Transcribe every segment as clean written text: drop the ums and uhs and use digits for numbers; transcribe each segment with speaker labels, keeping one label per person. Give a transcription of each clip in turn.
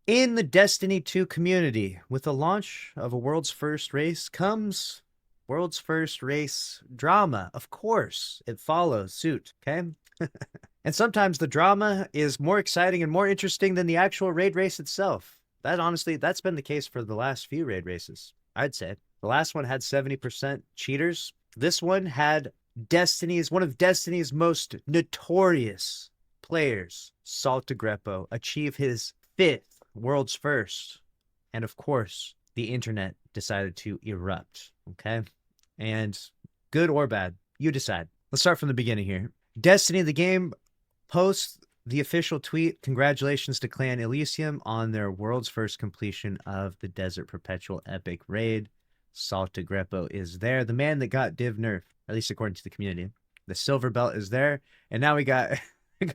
Speaker 1: In the Destiny 2 community, with the launch of a world's first race comes world's first race drama. Of course, it follows suit, okay? And sometimes the drama is more exciting and more interesting than the actual raid race itself. That's been the case for the last few raid races, I'd say. The last one had 70% cheaters. This one had one of Destiny's most notorious players, Salt Grepo, achieve his fifth world's first. And of course, the internet decided to erupt. Okay. And good or bad, you decide. Let's start from the beginning here. Destiny, the game, posts the official tweet. Congratulations to Clan Elysium on their world's first completion of the Desert Perpetual Epic Raid. Salt Grepo is there. The man that got div nerf, at least according to the community. The silver belt is there. And now we got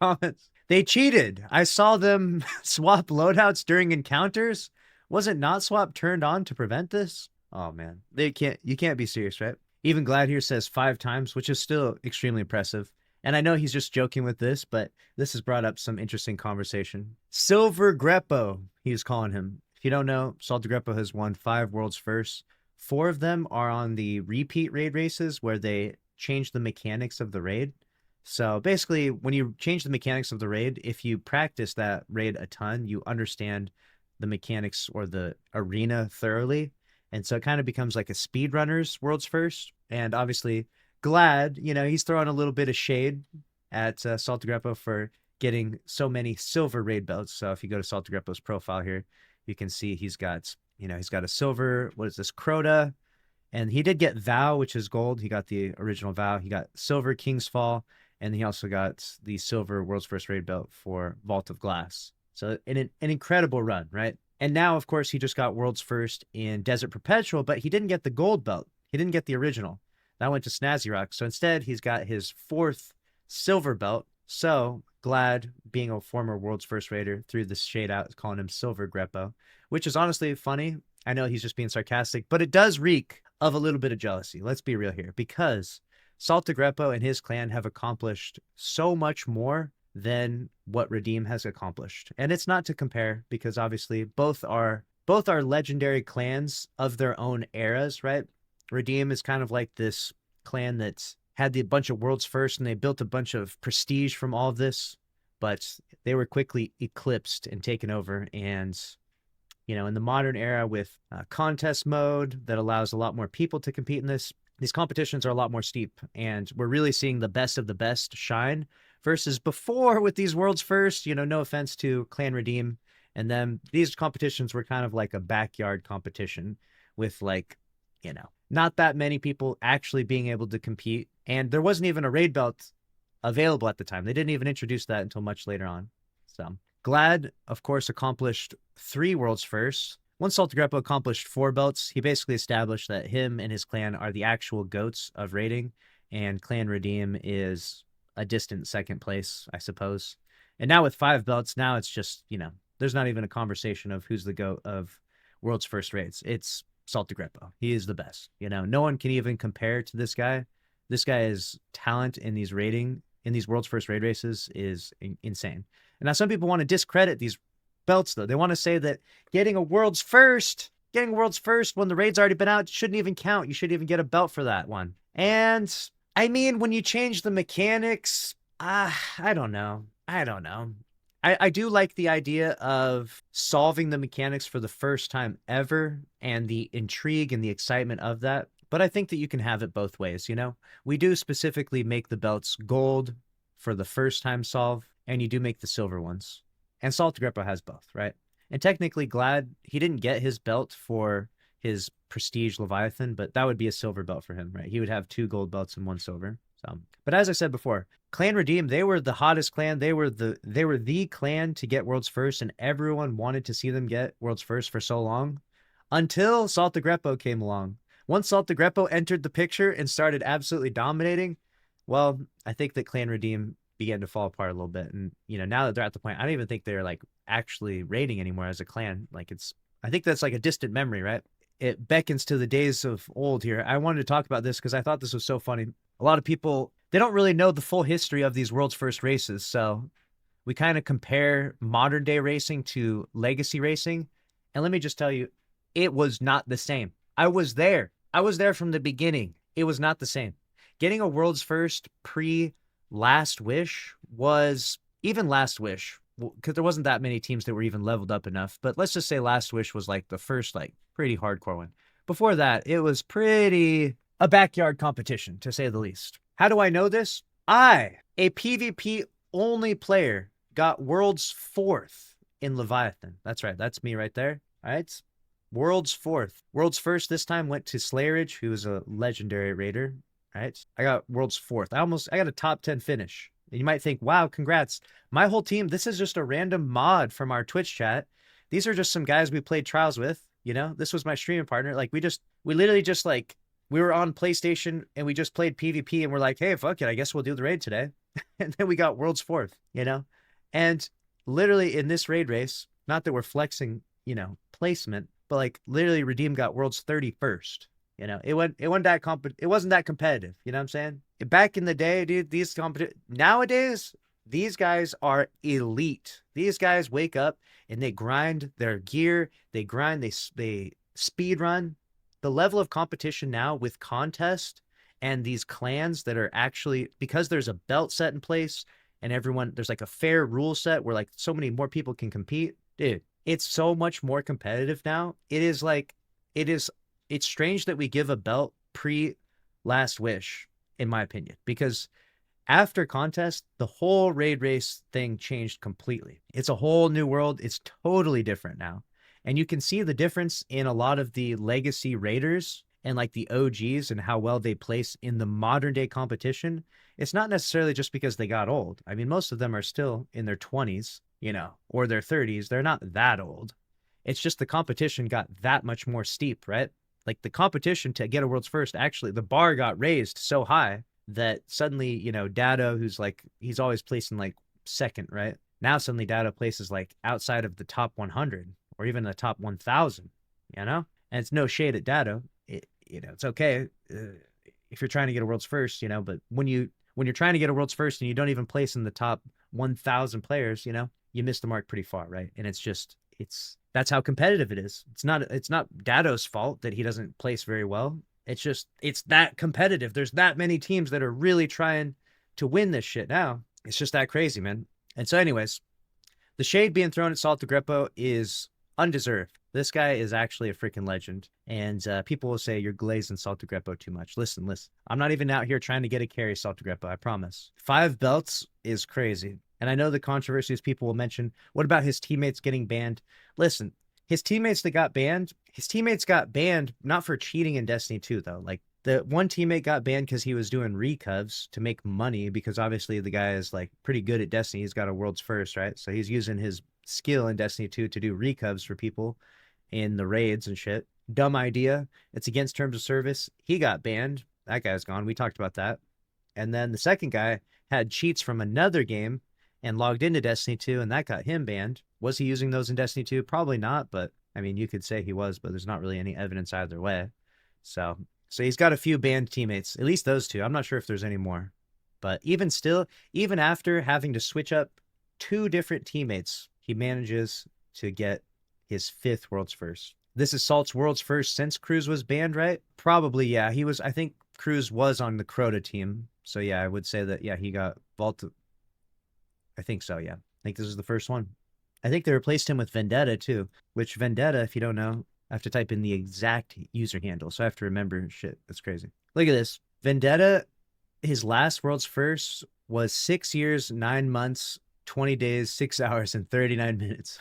Speaker 1: comments. They cheated. I saw them swap loadouts during encounters. Wasn't not swap turned on to prevent this? Oh man, you can't be serious, right? Even Glad here says 5 times, which is still extremely impressive. And I know he's just joking with this, but this has brought up some interesting conversation. Silver Grepo, he's calling him. If you don't know, Salty Grepo has won 5 world's firsts. 4 of them are on the repeat raid races where they change the mechanics of the raid. So basically, when you change the mechanics of the raid, if you practice that raid a ton, you understand the mechanics or the arena thoroughly. And so it kind of becomes like a speedrunner's world's first. And obviously, Glad, he's throwing a little bit of shade at Salty Grepo for getting so many silver raid belts. So if you go to Salty Grepo's profile here, you can see he's got a silver, what is this, Crota, and he did get Vow, which is gold. He got the original Vow. He got silver King's Fall, and he also got the silver world's first raid belt for Vault of Glass. So an incredible run, right? And now, of course, he just got world's first in Desert Perpetual, but he didn't get the gold belt. He didn't get the original. That went to Snazzy Rock. So instead, he's got his 4th silver belt. So Glad, being a former world's first raider, threw this shade out, calling him Silver Grepo, which is honestly funny. I know he's just being sarcastic, but it does reek of a little bit of jealousy. Let's be real here, because Salta Grepo and his clan have accomplished so much more than what Redeem has accomplished. And it's not to compare, because obviously both are legendary clans of their own eras, right? Redeem is kind of like this clan that's had the bunch of worlds first, and they built a bunch of prestige from all of this, but they were quickly eclipsed and taken over. And in the modern era with contest mode that allows a lot more people to compete in this, these competitions are a lot more steep, and we're really seeing the best of the best shine versus before with these worlds first. No offense to Clan Redeem and them, these competitions were kind of like a backyard competition with not that many people actually being able to compete. And there wasn't even a raid belt available at the time. They didn't even introduce that until much later on. So Glad, of course, accomplished 3 worlds firsts. Once Salty Grepo accomplished 4 belts, he basically established that him and his clan are the actual goats of raiding, and Clan Redeem is a distant second place, I suppose. And now with 5 belts, now it's just, there's not even a conversation of who's the goat of world's first raids. It's Salty Grepo. He is the best. No one can even compare to this guy. This guy's talent in these world's first raid races is insane. And now some people want to discredit these belts, though. They want to say that getting world's first when the raid's already been out shouldn't even count. You shouldn't even get a belt for that one. And I mean, when you change the mechanics, I don't know. I do like the idea of solving the mechanics for the first time ever and the intrigue and the excitement of that. But I think that you can have it both ways, We do specifically make the belts gold for the first time solve, and you do make the silver ones. And Salt Grepo has both, right? And technically, Glad, he didn't get his belt for his Prestige Leviathan, but that would be a silver belt for him, right? He would have 2 gold belts and 1 silver. But as I said before, Clan Redeem, they were the hottest clan. They were the clan to get world's first, and everyone wanted to see them get world's first for so long until Salta Grepo came along. Once Salta Grepo entered the picture and started absolutely dominating, well, I think that Clan Redeem began to fall apart a little bit. And, now that they're at the point, I don't even think they're actually raiding anymore as a clan. I think that's a distant memory, right? It beckons to the days of old here. I wanted to talk about this because I thought this was so funny. A lot of people, they don't really know the full history of these world's first races. So We kind of compare modern day racing to legacy racing. And let me just tell you, it was not the same. I was there. I was there from the beginning. It was not the same. Getting a world's first pre Last Wish was even Last Wish, because there wasn't that many teams that were even leveled up enough. But let's just say Last Wish was like the first, like pretty hardcore one. Before that, it was pretty a backyard competition, to say the least. How do I know this? I, a PvP only player, got world's fourth in Leviathan. That's right. That's me right there. All right. World's fourth. World's first this time went to Slayerage, who was a legendary raider. All right. I got world's fourth. I got a top 10 finish. And you might think, wow, congrats. My whole team, this is just a random mod from our Twitch chat. These are just some guys we played trials with. You know, this was my streaming partner. Like we literally just like, we were on PlayStation and we just played PvP and we're like, hey, fuck it. I guess we'll do the raid today. And then we got world's fourth, you know? And literally in this raid race, not that we're flexing, you know, placement, but like literally Redeem got world's 31st. You know, it wasn't that competitive. You know what I'm saying? Back in the day, dude, nowadays, these guys are elite. These guys wake up and they grind their gear. They grind, they speed run. The level of competition now with contest and these clans that are actually, because there's a belt set in place and there's like a fair rule set where like so many more people can compete. Dude, it's so much more competitive now. It's strange that we give a belt pre Last Wish, in my opinion, because after contest, the whole raid race thing changed completely. It's a whole new world. It's totally different now. And you can see the difference in a lot of the legacy raiders and like the OGs and how well they place in the modern day competition. It's not necessarily just because they got old. I mean, most of them are still in their 20s, you know, or their 30s. They're not that old. It's just the competition got that much more steep, right? Like the competition to get a world's first, actually, the bar got raised so high that suddenly, you know, Dado, who's like, he's always placing like second, right? Now suddenly Dado places like outside of the top 100 or even the top 1,000, you know? And it's no shade at Dado. You know, it's okay if you're trying to get a world's first, you know, but when you're trying to get a world's first and you don't even place in the top 1,000 players, you know, you miss the mark pretty far, right? And that's how competitive it is. It's not Dado's fault that he doesn't place very well. It's that competitive. There's that many teams that are really trying to win this shit now. It's just that crazy, man. And so anyways, the shade being thrown at Salt Agrippo is undeserved. This guy is actually a freaking legend. And people will say you're glazing Salt Agrippo too much. Listen. I'm not even out here trying to get a carry Salt Agrippo, I promise. 5 belts is crazy. And I know the controversies people will mention. What about his teammates getting banned? Listen, his teammates got banned not for cheating in Destiny 2, though. Like, the one teammate got banned because he was doing recovs to make money, because obviously the guy is, like, pretty good at Destiny. He's got a world's first, right? So he's using his skill in Destiny 2 to do recovs for people in the raids and shit. Dumb idea. It's against terms of service. He got banned. That guy's gone. We talked about that. And then the second guy had cheats from another game and logged into Destiny 2, and that got him banned. Was he using those in Destiny 2? Probably not, but I mean, you could say he was, but there's not really any evidence either way. So he's got a few banned teammates, at least those two. I'm not sure if there's any more. But even still, even after having to switch up 2 different teammates, he manages to get his 5th world's first. This is Salt's world's first since Cruz was banned, right? Probably, yeah. I think Cruz was on the Crota team. So yeah, I would say that, yeah, he got vaulted. I think so, yeah. I think this is the first one. I think they replaced him with Vendetta, too. Which Vendetta, if you don't know, I have to type in the exact user handle. So I have to remember shit. That's crazy. Look at this. Vendetta, his last world's first was 6 years, 9 months, 20 days, 6 hours, and 39 minutes.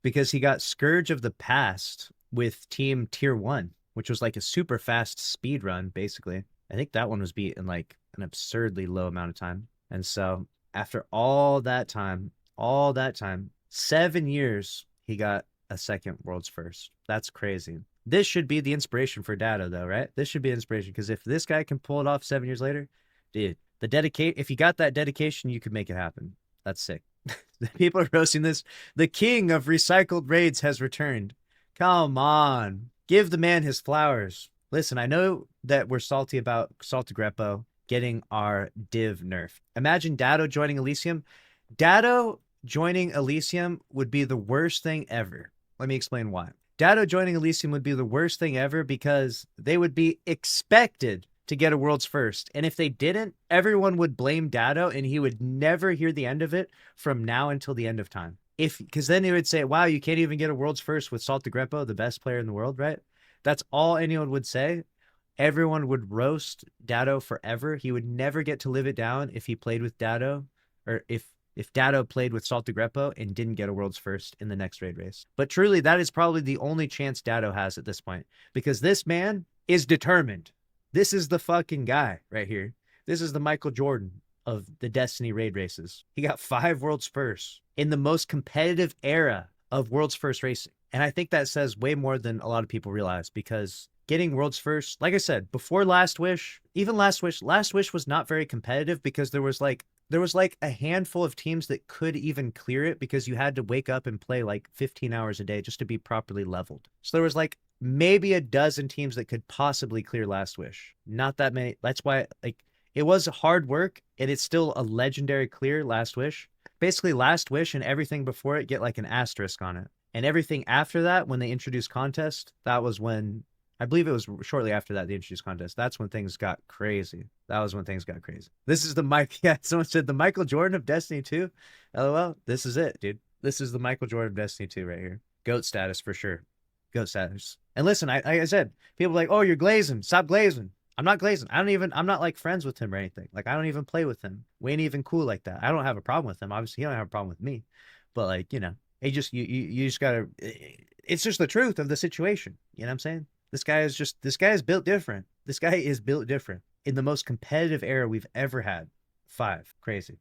Speaker 1: Because he got Scourge of the Past with Team Tier 1, which was like a super fast speed run, basically. I think that one was beat in like an absurdly low amount of time. And so after all that time, 7 years, he got a second world's first. That's crazy. This should be the inspiration for Dado, though, right? This should be inspiration, because if this guy can pull it off 7 years later, dude, if you got that dedication, you could make it happen. That's sick. People are roasting this. The king of recycled raids has returned. Come on. Give the man his flowers. Listen, I know that we're salty about Salt Agrippo getting our div nerfed. Imagine Dado joining Elysium. Dado joining Elysium would be the worst thing ever. Let me explain why. Dado joining Elysium would be the worst thing ever because they would be expected to get a world's first. And if they didn't, everyone would blame Dado and he would never hear the end of it from now until the end of time. Because then they would say, wow, you can't even get a world's first with Salt Grepo, the best player in the world, right? That's all anyone would say. Everyone would roast Dado forever. He would never get to live it down if he played with Dado, or if Dado played with Salt Grepo and didn't get a world's first in the next raid race. But truly, that is probably the only chance Dado has at this point, because this man is determined. This is the fucking guy right here. This is the Michael Jordan of the Destiny raid races. He got 5 world's firsts in the most competitive era of world's first racing. And I think that says way more than a lot of people realize, because getting world's first, like I said, before Last Wish, even Last Wish was not very competitive because there was like a handful of teams that could even clear it, because you had to wake up and play like 15 hours a day just to be properly leveled. So there was like maybe a dozen teams that could possibly clear Last Wish. Not that many. That's why like it was hard work, and it's still a legendary clear, Last Wish. Basically, Last Wish and everything before it get like an asterisk on it. And everything after that, when they introduced contest, that was when, I believe it was shortly after that they introduced contest. That's when things got crazy. That was when things got crazy. This is the Mike. Yeah, someone said the Michael Jordan of Destiny 2. LOL. This is it, dude. This is the Michael Jordan of Destiny 2 right here. GOAT status for sure. GOAT status. And listen, I said, people are like, oh, you're glazing. Stop glazing. I'm not glazing. I'm not like friends with him or anything. Like, I don't even play with him. We ain't even cool like that. I don't have a problem with him. Obviously, he don't have a problem with me. But like, it just, you just gotta, it's just the truth of the situation. You know what I'm saying? This guy is built different. This guy is built different in the most competitive era we've ever had. 5. Crazy.